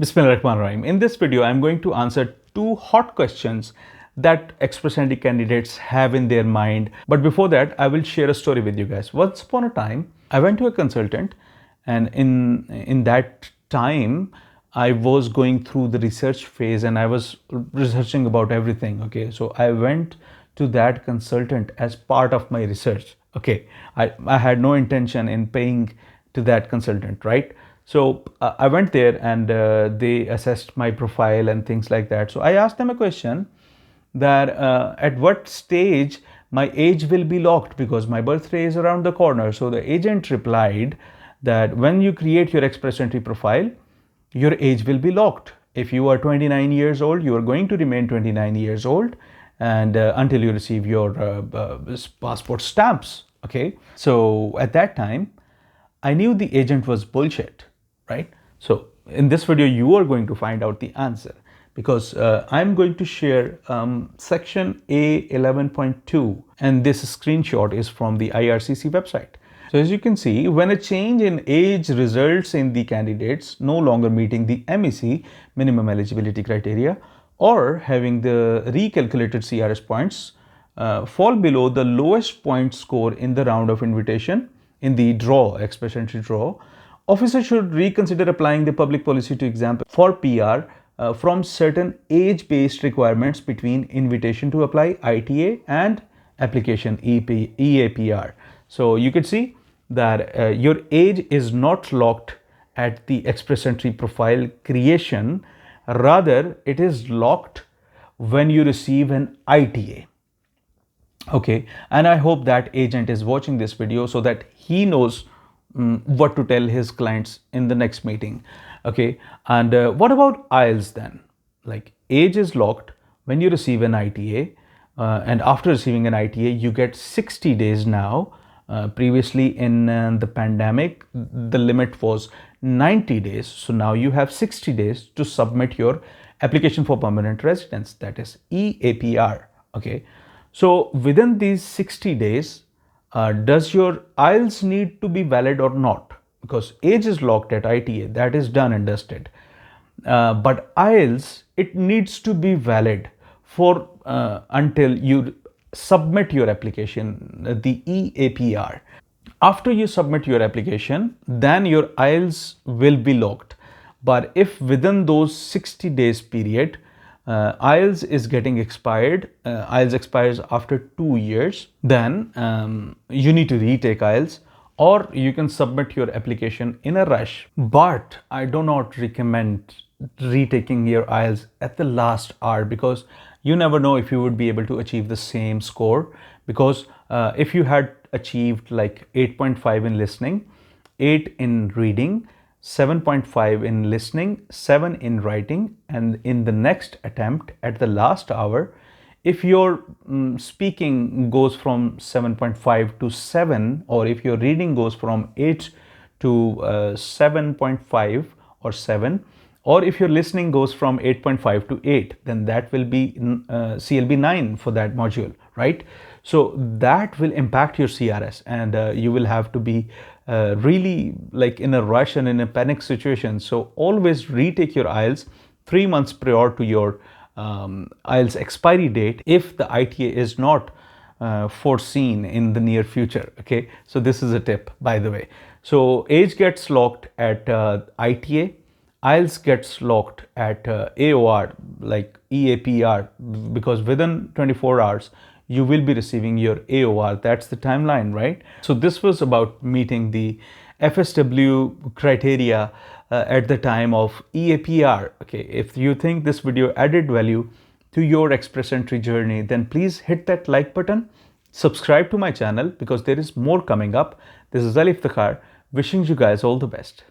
Bismillahirrahmanirrahim. In this video, I'm going to answer two hot questions that express entry candidates have in their mind. But before that, I will share a story with you guys. Once upon a time, I went to a consultant, and in that time, I was going through the research phase and I was researching about everything. Okay, so I went to that consultant as part of my research. Okay, I had no intention in paying to that consultant, right? So I went there and they assessed my profile and things like that. So I asked them a question that at what stage my age will be locked, because my birthday is around the corner. So the agent replied that when you create your express entry profile, your age will be locked. If you are 29 years old, you are going to remain 29 years old and until you receive your passport stamps. Okay, so at that time I knew the agent was bullshit, right? So in this video, you are going to find out the answer, because I'm going to share section A11.2, and this screenshot is from the IRCC website. So as you can see, when a change in age results in the candidates no longer meeting the MEC, minimum eligibility criteria, or having the recalculated CRS points fall below the lowest point score in the round of invitation, in the draw, express entry draw, officer should reconsider applying the public policy to example for PR from certain age-based requirements between invitation to apply ITA and application EAPR. So you could see that your age is not locked at the express entry profile creation, rather it is locked when you receive an ITA. Okay, and I hope that agent is watching this video so that he knows what to tell his clients in the next meeting. Okay, and what about IELTS then? Like, age is locked when you receive an ITA, and after receiving an ITA, you get 60 days now. Previously in the pandemic, the limit was 90 days. So now you have 60 days to submit your application for permanent residence, that is EAPR. Okay. So within these 60 days, does your IELTS need to be valid or not? Because age is locked at ITA, that is done and dusted. But IELTS, it needs to be valid for until you submit your application, the EAPR. After you submit your application, then your IELTS will be locked. But if within those 60 days period, IELTS is getting expired, IELTS expires after 2 years, then you need to retake IELTS, or you can submit your application in a rush. But I do not recommend retaking your IELTS at the last hour, because you never know if you would be able to achieve the same score. Because if you had achieved like 8.5 in listening, 8 in reading, 7.5 in listening, 7 in writing, and in the next attempt at the last hour, if your speaking goes from 7.5 to 7, or if your reading goes from 8 to 7.5 or 7, or if your listening goes from 8.5 to 8, then that will be CLB 9 for that module, right? So that will impact your CRS, and you will have to be really like in a rush and in a panic situation. So always retake your IELTS 3 months prior to your IELTS expiry date if the ITA is not foreseen in the near future. Okay, so this is a tip, by the way. So age gets locked at ITA, IELTS gets locked at AOR, like EAPR, because within 24 hours you will be receiving your AOR. That's the timeline, right? So this was about meeting the FSW criteria at the time of EAPR. Okay, if you think this video added value to your express entry journey, then please hit that like button, subscribe to my channel, because there is more coming up. This is Iftikhar, wishing you guys all the best.